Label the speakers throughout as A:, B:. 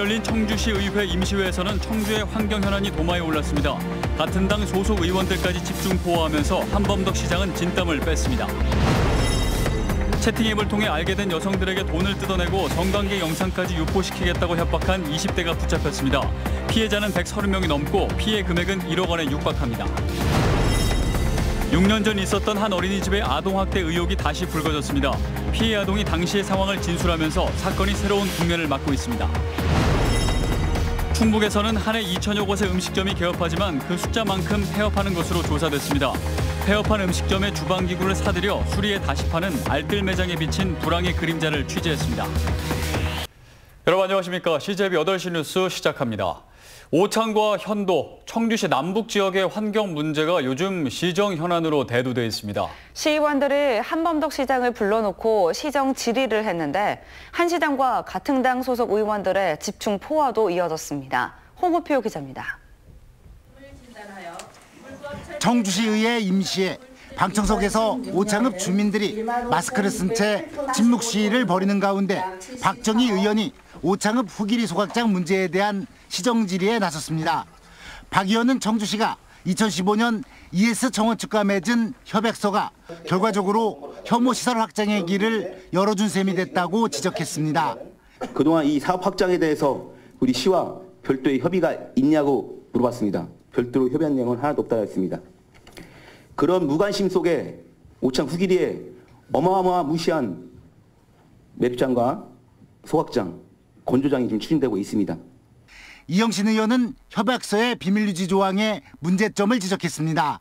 A: 열린 청주시 의회 임시회에서는 청주의 환경 현안이 도마에 올랐습니다. 같은 당 소속 의원들까지 집중 포화하면서 한범덕 시장은 진땀을 뺐습니다. 채팅앱을 통해 알게 된 여성들에게 돈을 뜯어내고 성관계 영상까지 유포시키겠다고 협박한 20대가 붙잡혔습니다. 피해자는 130명이 넘고 피해 금액은 1억 원에 육박합니다. 6년 전 있었던 한 어린이집의 아동학대 의혹이 다시 불거졌습니다. 피해 아동이 당시의 상황을 진술하면서 사건이 새로운 국면을 맞고 있습니다. 충북에서는 한 해 2천여 곳의 음식점이 개업하지만 그 숫자만큼 폐업하는 것으로 조사됐습니다. 폐업한 음식점의 주방기구를 사들여 수리에 다시 파는 알뜰 매장에 비친 불황의 그림자를 취재했습니다. 여러분 안녕하십니까. CJB 8시 뉴스 시작합니다. 오창과 현도, 청주시 남북 지역의 환경 문제가 요즘 시정 현안으로 대두돼 있습니다.
B: 시의원들이 한범덕 시장을 불러놓고 시정 질의를 했는데 한 시장과 같은 당 소속 의원들의 집중 포화도 이어졌습니다. 홍우표 기자입니다.
C: 청주시의회 임시회 방청석에서 오창읍 주민들이 마스크를 쓴 채 침묵 시위를 벌이는 가운데 박정희 의원이 오창읍 후기리 소각장 문제에 대한 시정 질의에 나섰습니다. 박 의원은 청주시가 2015년 ES 청원 측과 맺은 협약서가 결과적으로 혐오 시설 확장의 길을 열어준 셈이 됐다고 지적했습니다.
D: 그동안 이 사업 확장에 대해서 우리 시와 별도의 협의가 있냐고 물어봤습니다. 별도로 협의한 내용은 하나도 없다고 했습니다. 그런 무관심 속에 오창 후기리에 어마어마한 무시한 맵장과 소각장, 건조장이 지금 추진되고 있습니다.
C: 이영신 의원은 협약서의 비밀유지 조항에 문제점을 지적했습니다.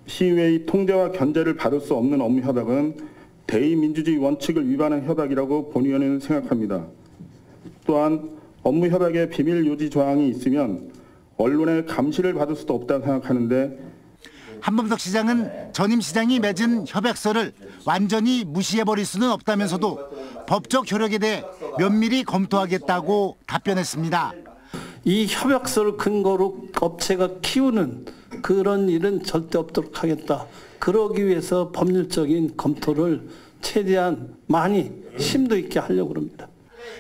E: 시의회의 통제와 견제를 받을 수 없는 업무 협약은 대의민주주의 원칙을 위반한 협약이라고 본 의원은 생각합니다. 또한 업무 협약에 비밀유지 조항이 있으면 언론의 감시를 받을 수도 없다고 생각하는데
C: 한범덕 시장은 전임 시장이 맺은 협약서를 완전히 무시해버릴 수는 없다면서도 법적 효력에 대해 면밀히 검토하겠다고 답변했습니다.
F: 이 협약서를 근거로 업체가 키우는 그런 일은 절대 없도록 하겠다. 그러기 위해서 법률적인 검토를 최대한 많이 심도 있게 하려고 합니다.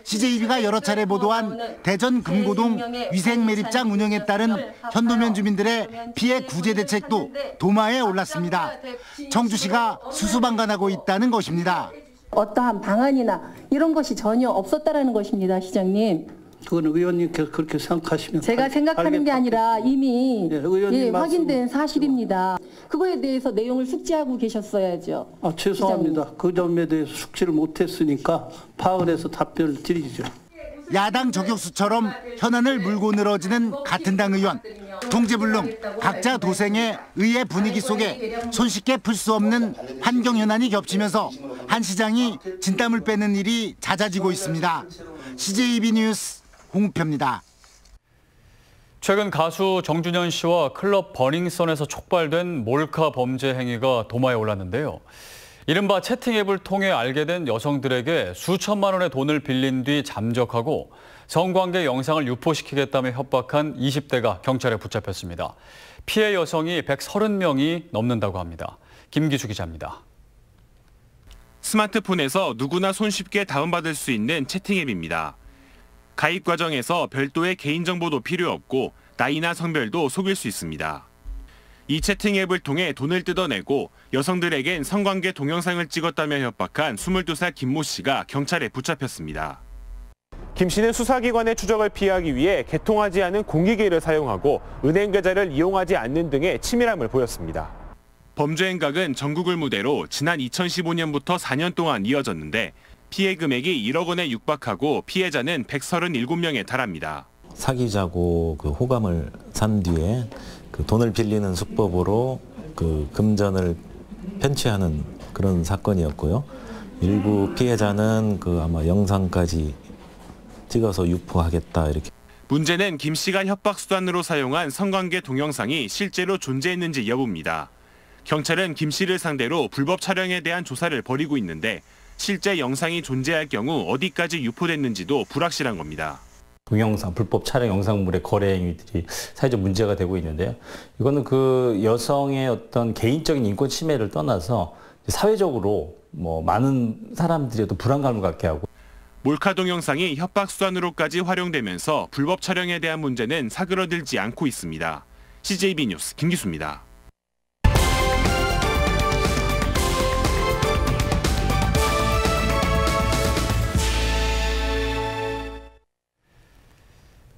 C: CJB가 여러 차례 보도한 대전 금고동 위생매립장 운영에 따른 현도면 주민들의 피해 구제 대책도 도마에 올랐습니다. 청주시가 수수방관하고 있다는 것입니다.
G: 어떠한 방안이나 이런 것이 전혀 없었다라는 것입니다, 시장님.
F: 그건 의원님께서 그렇게 생각하시면
G: 제가 생각하는 게 아니라 이미 확인된
F: 말씀...
G: 사실입니다. 그거에 대해서 내용을 숙지하고 계셨어야죠.
F: 죄송합니다.
G: 시장님.
F: 그 점에 대해서 숙지를 못했으니까 파악을 해서 답변을 드리죠.
C: 야당 저격수처럼 현안을 물고 늘어지는 같은 당 의원. 동제불능 각자 도생의 의회 분위기 속에 손쉽게 풀 수 없는 환경 현안이 겹치면서 한 시장이 진땀을 빼는 일이 잦아지고 있습니다. CJB 뉴스 홍우표입니다.
A: 최근 가수 정준현 씨와 클럽 버닝썬에서 촉발된 몰카 범죄 행위가 도마에 올랐는데요. 이른바 채팅앱을 통해 알게 된 여성들에게 수천만 원의 돈을 빌린 뒤 잠적하고 성관계 영상을 유포시키겠다며 협박한 20대가 경찰에 붙잡혔습니다. 피해 여성이 130명이 넘는다고 합니다. 김기수 기자입니다.
H: 스마트폰에서 누구나 손쉽게 다운받을 수 있는 채팅앱입니다. 가입 과정에서 별도의 개인정보도 필요 없고 나이나 성별도 속일 수 있습니다. 이 채팅앱을 통해 돈을 뜯어내고 여성들에겐 성관계 동영상을 찍었다며 협박한 22살 김모 씨가 경찰에 붙잡혔습니다.
I: 김 씨는 수사기관의 추적을 피하기 위해 개통하지 않은 공익기를 사용하고 은행 계좌를 이용하지 않는 등의 치밀함을 보였습니다.
H: 범죄 행각은 전국을 무대로 지난 2015년부터 4년 동안 이어졌는데 피해 금액이 1억 원에 육박하고 피해자는 137명에 달합니다.
J: 사귀자고 그 호감을 산 뒤에 그 돈을 빌리는 수법으로 그 금전을 편취하는 그런 사건이었고요. 일부 피해자는 그 아마 영상까지 찍어서 유포하겠다 이렇게.
H: 문제는 김 씨가 협박 수단으로 사용한 성관계 동영상이 실제로 존재했는지 여부입니다. 경찰은 김 씨를 상대로 불법 촬영에 대한 조사를 벌이고 있는데 실제 영상이 존재할 경우 어디까지 유포됐는지도 불확실한 겁니다.
K: 동영상, 불법 촬영 영상물의 거래 행위들이 사회적 문제가 되고 있는데요. 이거는 그 여성의 어떤 개인적인 인권 침해를 떠나서 사회적으로 많은 사람들이 또 불안감을 갖게 하고.
H: 몰카 동영상이 협박 수단으로까지 활용되면서 불법 촬영에 대한 문제는 사그러들지 않고 있습니다. CJB 뉴스 김기수입니다.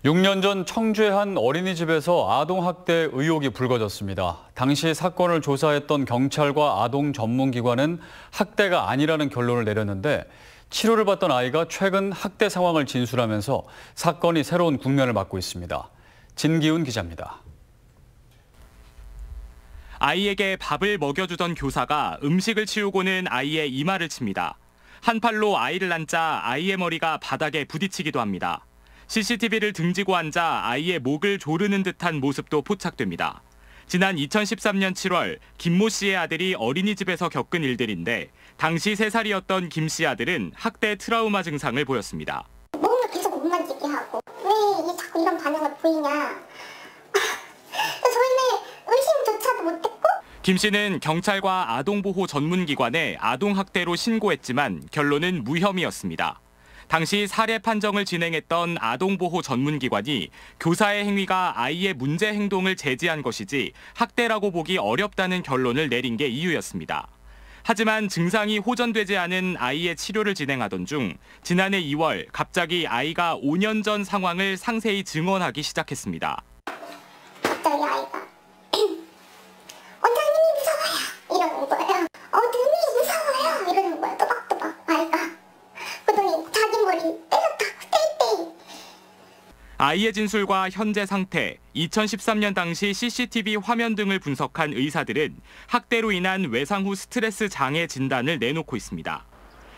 A: (6년) 전 청주의 한 어린이집에서 아동학대 의혹이 불거졌습니다. 당시 사건을 조사했던 경찰과 아동 전문기관은 학대가 아니라는 결론을 내렸는데 치료를 받던 아이가 최근 학대 상황을 진술하면서 사건이 새로운 국면을 맞고 있습니다. 진기훈 기자입니다.
L: 아이에게 밥을 먹여주던 교사가 음식을 치우고는 아이의 이마를 칩니다. 한 팔로 아이를 앉자 아이의 머리가 바닥에 부딪히기도 합니다. CCTV를 등지고 앉아 아이의 목을 조르는 듯한 모습도 포착됩니다. 지난 2013년 7월 김모 씨의 아들이 어린이집에서 겪은 일들인데 당시 3살이었던 김 씨 아들은 학대 트라우마 증상을 보였습니다.
M: 뭔가 계속 못 만지게 하고 왜 자꾸 이런 반응을 보이냐. 저희는 의심조차도 못했고.
L: 김 씨는 경찰과 아동보호 전문기관에 아동학대로 신고했지만 결론은 무혐의였습니다. 당시 사례 판정을 진행했던 아동보호 전문기관이 교사의 행위가 아이의 문제 행동을 제지한 것이지 학대라고 보기 어렵다는 결론을 내린 게 이유였습니다. 하지만 증상이 호전되지 않은 아이의 치료를 진행하던 중 지난해 2월 갑자기 아이가 5년 전 상황을 상세히 증언하기 시작했습니다.
M: 갑자기 아이가 원장님이 무서워요 이러는 거예요. 눈이 무서워요 이러는 거예요. 또박또박 아이가. 그러더니 자기 머리 때렸다고 떼이.
L: 아이의 진술과 현재 상태, 2013년 당시 CCTV 화면 등을 분석한 의사들은 학대로 인한 외상 후 스트레스 장애 진단을 내놓고 있습니다.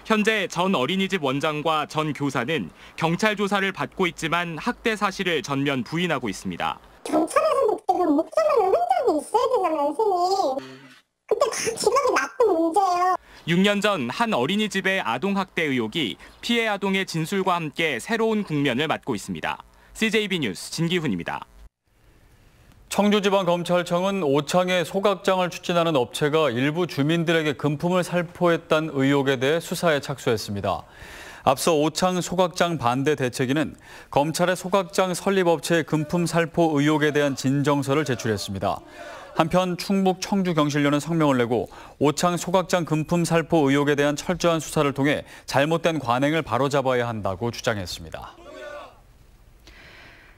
L: 현재 전 어린이집 원장과 전 교사는 경찰 조사를 받고 있지만 학대 사실을 전면 부인하고 있습니다.
M: 경찰에서도 그때 목소리는 흔적이 있어야 되잖아요, 선생님. 그때 다 기각이 났던 문제예요.
L: 6년 전 한 어린이집의 아동학대 의혹이 피해 아동의 진술과 함께 새로운 국면을 맞고 있습니다. CJB 뉴스 진기훈입니다.
A: 청주지방검찰청은 오창의 소각장을 추진하는 업체가 일부 주민들에게 금품을 살포했다는 의혹에 대해 수사에 착수했습니다. 앞서 오창 소각장 반대 대책위는 검찰의 소각장 설립업체의 금품 살포 의혹에 대한 진정서를 제출했습니다. 한편 충북 청주경실련은 성명을 내고 오창 소각장 금품 살포 의혹에 대한 철저한 수사를 통해 잘못된 관행을 바로잡아야 한다고 주장했습니다.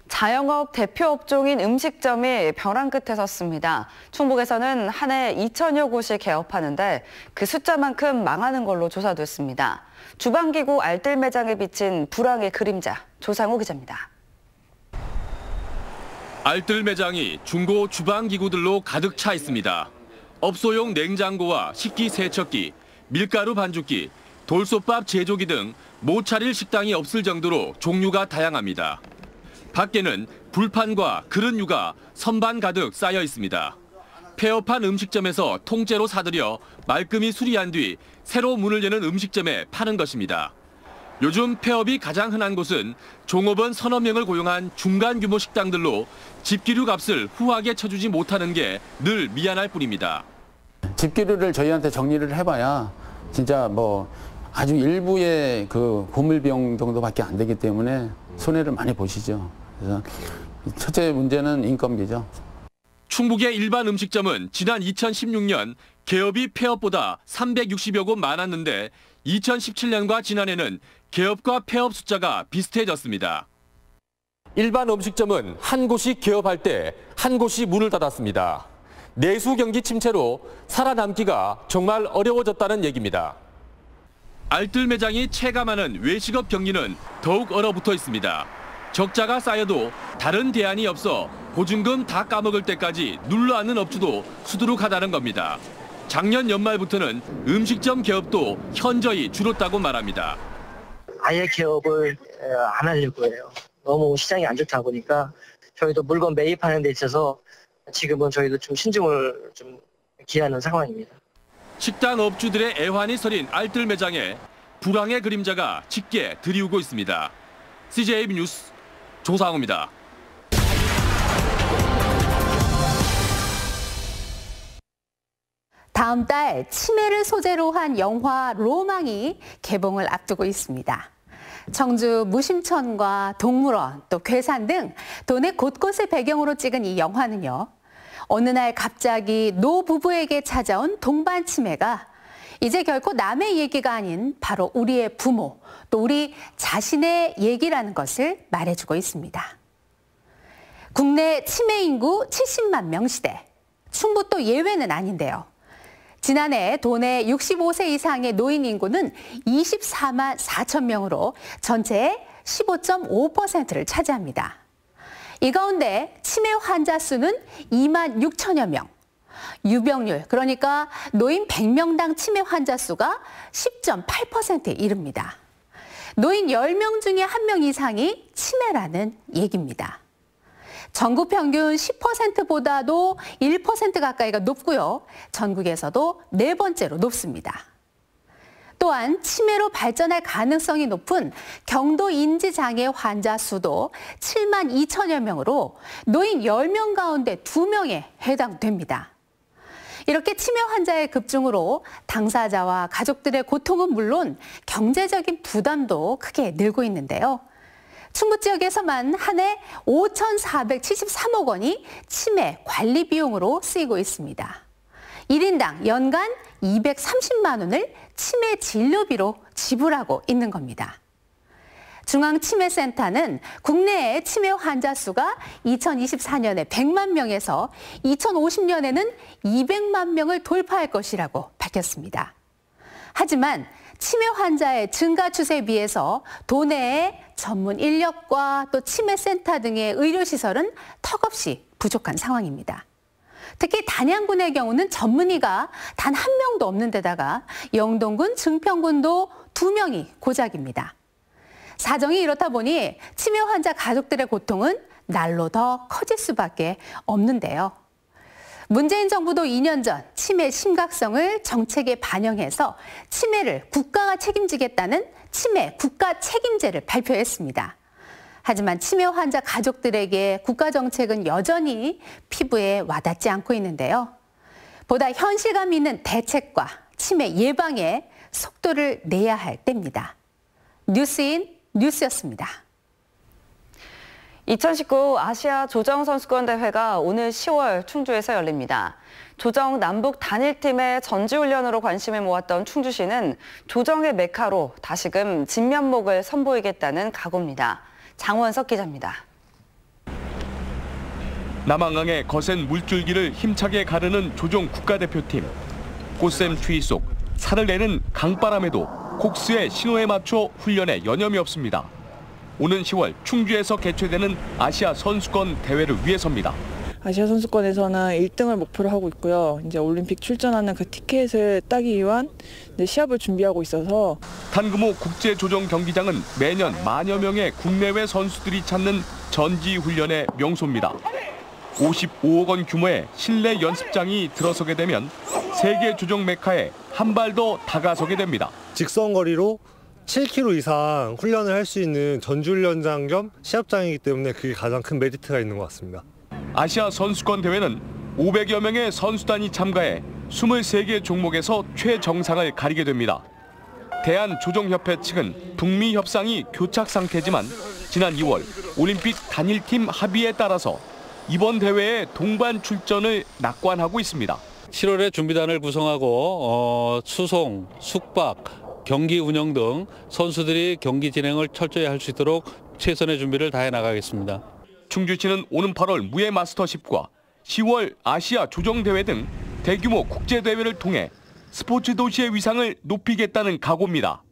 B: 자영업 대표 업종인 음식점이 벼랑 끝에 섰습니다. 충북에서는 한 해 2천여 곳이 개업하는데 그 숫자만큼 망하는 걸로 조사됐습니다. 주방기구 알뜰 매장에 비친 불황의 그림자, 조상우 기자입니다.
N: 알뜰 매장이 중고 주방기구들로 가득 차 있습니다. 업소용 냉장고와 식기세척기, 밀가루 반죽기, 돌솥밥 제조기 등 못 차릴 식당이 없을 정도로 종류가 다양합니다. 밖에는 불판과 그릇류가 선반 가득 쌓여 있습니다. 폐업한 음식점에서 통째로 사들여 말끔히 수리한 뒤 새로 문을 여는 음식점에 파는 것입니다. 요즘 폐업이 가장 흔한 곳은 종업원 서너 명을 고용한 중간 규모 식당들로 집기류 값을 후하게 쳐주지 못하는 게 늘 미안할 뿐입니다.
O: 집기류를 저희한테 정리를 해봐야 진짜 아주 일부의 그 고물비용 정도밖에 안 되기 때문에 손해를 많이 보시죠. 그래서 첫째 문제는 인건비죠.
N: 충북의 일반 음식점은 지난 2016년 개업이 폐업보다 360여 곳 많았는데 2017년과 지난해는 개업과 폐업 숫자가 비슷해졌습니다.
P: 일반 음식점은 한 곳이 개업할 때 한 곳이 문을 닫았습니다. 내수 경기 침체로 살아남기가 정말 어려워졌다는 얘기입니다.
N: 알뜰 매장이 체감하는 외식업 경기는 더욱 얼어붙어 있습니다. 적자가 쌓여도 다른 대안이 없어 보증금 다 까먹을 때까지 눌러앉는 업주도 수두룩하다는 겁니다. 작년 연말부터는 음식점 개업도 현저히 줄었다고 말합니다.
Q: 아예 개업을 안 하려고 해요. 너무 시장이 안 좋다 보니까 저희도 물건 매입하는 데 있어서 지금은 저희도 좀 신중을 좀 기하는 상황입니다.
N: 식당 업주들의 애환이 서린 알뜰 매장에 불황의 그림자가 짙게 드리우고 있습니다. CJB 뉴스 조상우입니다.
R: 다음 달 치매를 소재로 한 영화 로망이 개봉을 앞두고 있습니다. 청주 무심천과 동물원, 또 괴산 등 도내 곳곳을 배경으로 찍은 이 영화는요. 어느 날 갑자기 노부부에게 찾아온 동반 치매가 이제 결코 남의 얘기가 아닌 바로 우리의 부모, 또 우리 자신의 얘기라는 것을 말해주고 있습니다. 국내 치매 인구 70만 명 시대, 충북 또 예외는 아닌데요. 지난해 도내 65세 이상의 노인 인구는 24만 4천 명으로 전체의 15.5%를 차지합니다. 이 가운데 치매 환자 수는 2만 6천여 명, 유병률, 그러니까 노인 100명당 치매 환자 수가 10.8%에 이릅니다. 노인 10명 중에 1명 이상이 치매라는 얘기입니다. 전국 평균 10%보다도 1% 가까이가 높고요. 전국에서도 4번째로 높습니다. 또한 치매로 발전할 가능성이 높은 경도 인지장애 환자 수도 7만 2천여 명으로 노인 10명 가운데 2명에 해당됩니다. 이렇게 치매 환자의 급증으로 당사자와 가족들의 고통은 물론 경제적인 부담도 크게 늘고 있는데요. 충북 지역에서만 한 해 5,473억 원이 치매 관리 비용으로 쓰이고 있습니다. 1인당 연간 230만 원을 치매 진료비로 지불하고 있는 겁니다. 중앙치매센터는 국내의 치매 환자 수가 2024년에 100만 명에서 2050년에는 200만 명을 돌파할 것이라고 밝혔습니다. 하지만 치매 환자의 증가 추세에 비해서 도내의 전문 인력과 또 치매센터 등의 의료시설은 턱없이 부족한 상황입니다. 특히 단양군의 경우는 전문의가 단 1명도 없는 데다가 영동군, 증평군도 2명이 고작입니다. 사정이 이렇다 보니 치매 환자 가족들의 고통은 날로 더 커질 수밖에 없는데요. 문재인 정부도 2년 전 치매 심각성을 정책에 반영해서 치매를 국가가 책임지겠다는 치매 국가 책임제를 발표했습니다. 하지만 치매 환자 가족들에게 국가 정책은 여전히 피부에 와닿지 않고 있는데요. 보다 현실감 있는 대책과 치매 예방에 속도를 내야 할 때입니다. 뉴스인 뉴스였습니다.
B: 2019 아시아 조정 선수권 대회가 오늘 10월 충주에서 열립니다. 조정 남북 단일팀의 전지훈련으로 관심을 모았던 충주시는 조정의 메카로 다시금 진면목을 선보이겠다는 각오입니다. 장원석 기자입니다.
N: 남한강의 거센 물줄기를 힘차게 가르는 조정 국가대표팀. 꽃샘 추위 속 살을 내는 강바람에도 코스의 신호에 맞춰 훈련에 여념이 없습니다. 오는 10월 충주에서 개최되는 아시아 선수권 대회를 위해서입니다.
S: 아시아 선수권에서는 1등을 목표로 하고 있고요. 이제 올림픽 출전하는 그 티켓을 따기 위한 시합을 준비하고 있어서
N: 탄금호 국제조정 경기장은 매년 만여 명의 국내외 선수들이 찾는 전지훈련의 명소입니다. 55억 원 규모의 실내 연습장이 들어서게 되면 세계 조정 메카에 한 발 더 다가서게 됩니다.
T: 직선거리로 7km 이상 훈련을 할 수 있는 전지훈련장 겸 시합장이기 때문에 그게 가장 큰 메리트가 있는 것 같습니다.
N: 아시아 선수권 대회는 500여 명의 선수단이 참가해 23개 종목에서 최정상을 가리게 됩니다. 대한조정협회 측은 북미 협상이 교착 상태지만 지난 2월 올림픽 단일팀 합의에 따라서 이번 대회에 동반 출전을 낙관하고 있습니다.
U: 7월에 준비단을 구성하고 수송, 숙박, 경기 운영 등 선수들이 경기 진행을 철저히 할 수 있도록 최선의 준비를 다해 나가겠습니다.
N: 충주시는 오는 8월 무예 마스터십과 10월 아시아 조정대회 등 대규모 국제대회를 통해 스포츠 도시의 위상을 높이겠다는 각오입니다.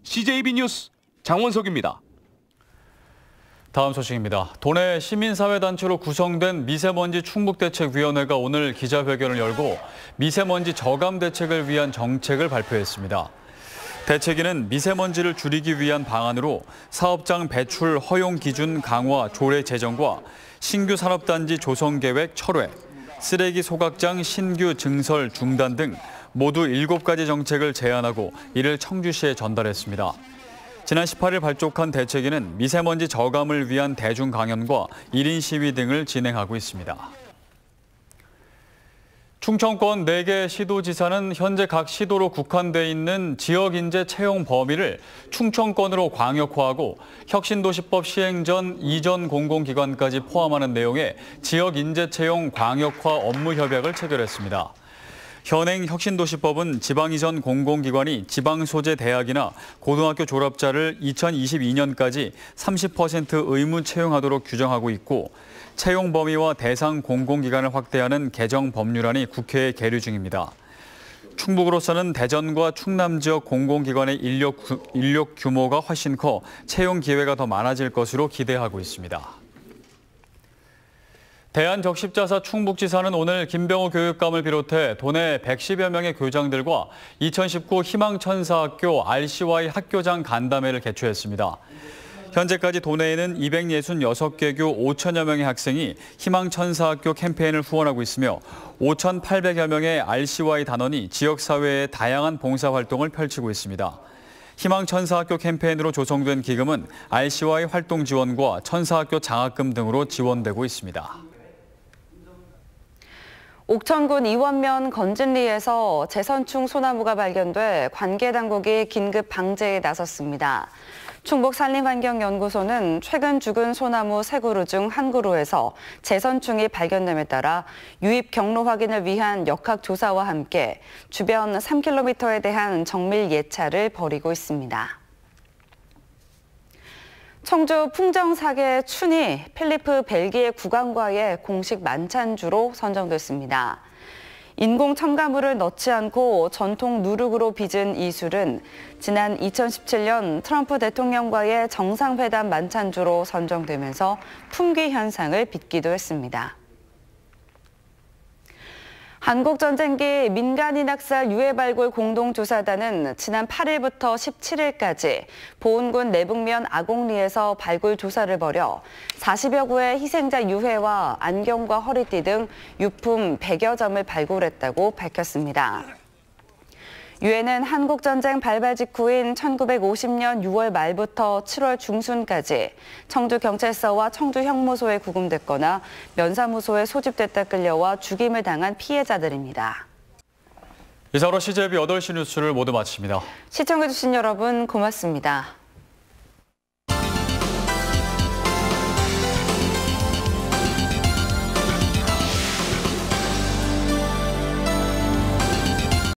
N: CJB 뉴스 장원석입니다.
A: 다음 소식입니다. 도내 시민사회단체로 구성된 미세먼지 충북대책위원회가 오늘 기자회견을 열고 미세먼지 저감 대책을 위한 정책을 발표했습니다. 대책위는 미세먼지를 줄이기 위한 방안으로 사업장 배출 허용 기준 강화 조례 제정과 신규 산업단지 조성 계획 철회, 쓰레기 소각장 신규 증설 중단 등 모두 7가지 정책을 제안하고 이를 청주시에 전달했습니다. 지난 18일 발족한 대책위는 미세먼지 저감을 위한 대중 강연과 1인 시위 등을 진행하고 있습니다. 충청권 4개 시도지사는 현재 각 시도로 국한돼 있는 지역인재 채용 범위를 충청권으로 광역화하고 혁신도시법 시행 전 이전 공공기관까지 포함하는 내용의 지역인재 채용 광역화 업무협약을 체결했습니다. 현행 혁신도시법은 지방 이전 공공기관이 지방 소재 대학이나 고등학교 졸업자를 2022년까지 30% 의무 채용하도록 규정하고 있고 채용 범위와 대상 공공기관을 확대하는 개정 법률안이 국회에 계류 중입니다. 충북으로서는 대전과 충남 지역 공공기관의 인력 규모가 훨씬 커 채용 기회가 더 많아질 것으로 기대하고 있습니다. 대한적십자사 충북지사는 오늘 김병호 교육감을 비롯해 도내 110여 명의 교장들과 2019 희망천사학교 RCY 학교장 간담회를 개최했습니다. 현재까지 도내에는 266개교 5천여 명의 학생이 희망천사학교 캠페인을 후원하고 있으며 5,800여 명의 RCY 단원이 지역사회의 다양한 봉사활동을 펼치고 있습니다. 희망천사학교 캠페인으로 조성된 기금은 RCY 활동 지원과 천사학교 장학금 등으로 지원되고 있습니다.
B: 옥천군 이원면 건진리에서 제선충 소나무가 발견돼 관계당국이 긴급 방제에 나섰습니다. 충북산림환경연구소는 최근 죽은 소나무 3그루 중 1그루에서 제선충이 발견됨에 따라 유입 경로 확인을 위한 역학 조사와 함께 주변 3km에 대한 정밀 예찰을 벌이고 있습니다. 청주 풍정사계 춘이 필리프 벨기에 국왕과의 공식 만찬주로 선정됐습니다. 인공 첨가물을 넣지 않고 전통 누룩으로 빚은 이 술은 지난 2017년 트럼프 대통령과의 정상회담 만찬주로 선정되면서 품귀 현상을 빚기도 했습니다. 한국전쟁기 민간인 학살 유해 발굴 공동조사단은 지난 8일부터 17일까지 보은군 내북면 아곡리에서 발굴 조사를 벌여 40여 구의 희생자 유해와 안경과 허리띠 등 유품 100여 점을 발굴했다고 밝혔습니다. 유해는 한국전쟁 발발 직후인 1950년 6월 말부터 7월 중순까지 청주경찰서와 청주형무소에 구금됐거나 면사무소에 소집됐다 끌려와 죽임을 당한 피해자들입니다.
A: 이상으로 CJB 8시 뉴스를 모두 마칩니다.
B: 시청해주신 여러분 고맙습니다.